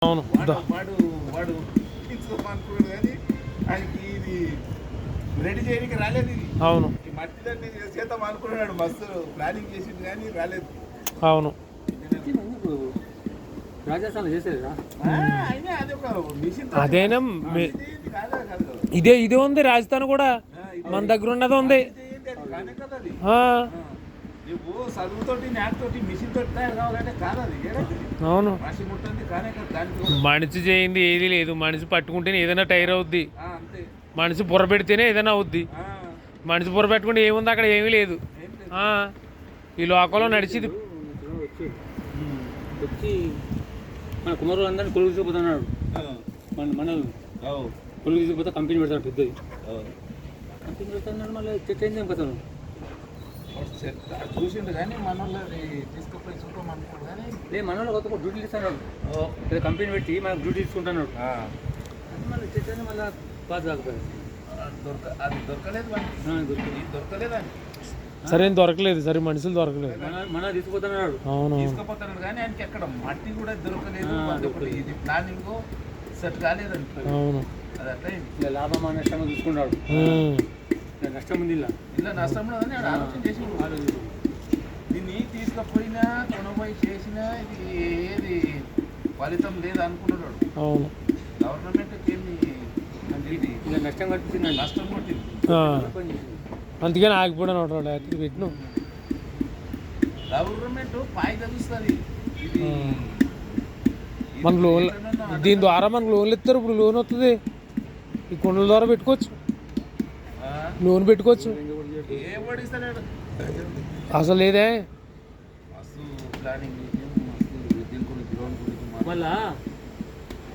అవును వాడు వాడు వాడు అనుకున్నాడు కానీ ఆయనకి ఇది రెడీ చేయడానికి రాలేదు. ఇది అవును ఈ మట్టి దాన్ని చేద్దాం అనుకున్నాడు, మస్తు ప్లానింగ్ చేసింది కానీ రాలేదు. అవును రాజస్థాన్ చేసేదా అయినా అది ఒక మిషన్ అదేనా ఇదే ఉంది రాజస్థాన్ కూడా మన దగ్గర ఉన్నది ఉంది. కానే కదా అది. ఆ, నువ్వు చదువుతోటి నాటితోటి మిషన్ తోటి తయారు కావాలంటే కాదు అది. అవును రాసి ముట్టండి కానే కదా దానికి. మనిషి చేయింది ఏది లేదు. మనిషి పట్టుకుంటేనే ఏదైనా టైర్ అవుద్ది. అంతే. మనిషి బుర్ర పెడితేనే ఏదైనా అవుద్ది. మనిషి బుర్ర పెట్టుకుంటే ఏముంది అక్కడ ఏమీ లేదు. ఈ లోకంలో నడిచిది వచ్చి మన కుమారులు అందరినీ కొలుగు తీసుకుపోతున్నాడు. మన కొలుగు తీసుకుపోతే కంపెనీ పెడతాడు పెద్దది. కంపెనీ పెడతాడు మళ్ళీ చెట్టు ఏం చంపుతాను చూసిండు కానీ మనోళ్ళది తీసుకుపోయి చూసుకోమనుకోడు కానీ లేదు మనోళ్ళు కొత్త డ్యూటీ ఇస్తున్నాడు. కంపెనీ పెట్టి మనకు డ్యూటీ తీసుకుంటున్నాడు. మళ్ళీ చెట్టు మళ్ళీ పాస్ కాకపోయాడు. అది దొరకలేదు దొరకలేదు అని సరే దొరకలేదు. సరే మనుషులు దొరకలేదు. మన తీసుకుపోతున్నాడు. అవును తీసుకుపోతున్నాడు కానీ ఆయనకి ఎక్కడ మట్టి కూడా దొరకలేదు. ఇది ప్లానింగ్ సెట్ కాలేదండి. అవును అది అట్లా ఇలా లాభం నష్టం చూసుకున్నాడు. నష్టం ఉంది ఇలా నష్టం లేదని ఆలోచన చేసి దీన్ని తీసుకుపోయినా కొనబోయి చేసినా ఇది ఏది ఫలితం లేదు అనుకున్నాడు. అవును గవర్నమెంట్కి ఏమి ఇలా నష్టం కనిపిస్తుంది. నష్టం కొట్టింది. అందుకని ఆగిపోవడం అతను పెట్టిన గవర్నమెంట్ పాయి తెలుస్తుంది. ఇది మన లోన్ దీని ద్వారా మనకు లోన్లు ఇస్తారు. ఇప్పుడు లోన్ వస్తుంది. ఈ కొండల ద్వారా పెట్టుకోవచ్చు. లోన్ పెట్టుకోవచ్చు. అసలు లేదే. మళ్ళా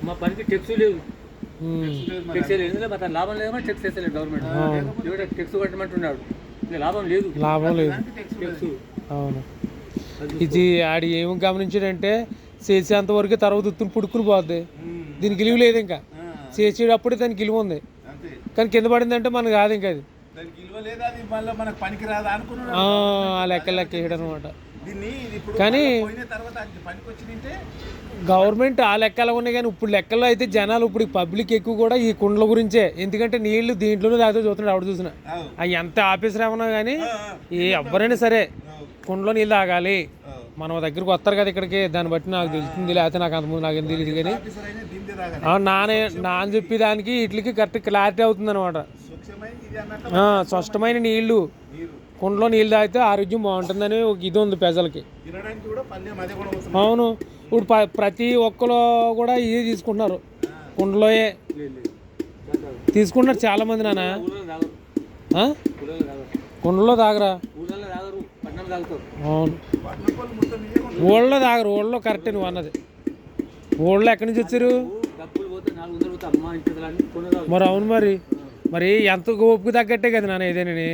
మా పనికి టెక్స్ లేదు. టెక్స్ లేదు మాకు లాభం లేదు. టెక్స్ వేస్తలేదు గవర్నమెంట్. టెక్స్ కట్టమంటున్నాడు. లాభం లేదు. లాభం లేదు. టెక్స్ అవును. ఇది ఆడి ఏమి గమనించాడంటే చేసేంత వరకు తర్వాత ఉత్తుని పుడుకుని పోద్ది. దీనికి విలువ లేదు. ఇంకా చేసేటప్పుడు దానికి విలువ ఉంది కానీ కింద పడిందంటే మనకు కాదు. ఇంకా అది లెక్క వేయడం అనమాట. కానీ గవర్నమెంట్ ఆ లెక్కలు ఉన్నాయి కానీ ఇప్పుడు లెక్కల్లో అయితే జనాలు ఇప్పుడు పబ్లిక్ ఎక్కువ కూడా ఈ కుండల గురించే. ఎందుకంటే నీళ్లు దీంట్లోనే తాగుతూ చూస్తున్నాడు. ఆవిడ చూసిన అవి ఎంత ఆఫీసర్ ఏమన్నా కానీ ఎవరైనా సరే కుండలో నీళ్ళు తాగాలి. మన దగ్గరకు వస్తారు కదా ఇక్కడికి. దాన్ని బట్టి నాకు తెలుస్తుంది. లేకపోతే నాకు అంతకుముందు నాకేం తెలియదు కానీ నాన్న చెప్పేదానికి వీటికి కరెక్ట్ క్లారిటీ అవుతుంది అనమాట. స్పష్టమైన నీళ్లు కుండలో నీళ్ళు తాగితే ఆరోగ్యం బాగుంటుందని ఒక ఇది ఉంది ప్రజలకి. అవును. ఇప్పుడు ప్రతి ఒక్కరు కూడా ఇది తీసుకుంటున్నారు. కుండలోయే తీసుకుంటున్నారు చాలా మంది. నాన్న కుండలో తాగరా. అవును ఊళ్ళో తాగరు. ఊళ్ళో కరెక్టే నువ్వు అన్నది. ఊళ్ళో ఎక్కడి నుంచి వచ్చారు మరి? అవును మరి ఎంత ఓపుకు తగ్గట్టే కదా నాన్న ఏదేనని.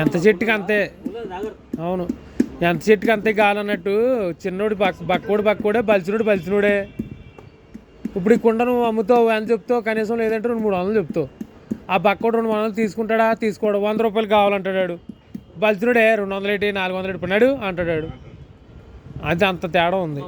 ఎంత చెట్టుకి అంతే. అవును ఎంత చెట్టుకి అంతే కావాలన్నట్టు. చిన్నోడు బక్కోడే బలిచినోడే. ఇప్పుడు ఈ కుండ నువ్వు అమ్ముతావు ఎంత చెప్తావు? కనీసం లేదంటే 200-300 చెప్తావు. ఆ బక్కోడు 200 తీసుకుంటాడా? తీసుకోడు. 100 రూపాయలు కావాలంటాడు. బలిచినోడే 200 ఏంటి 400 పన్నాడు అంటాడు. అది అంత తేడా ఉంది.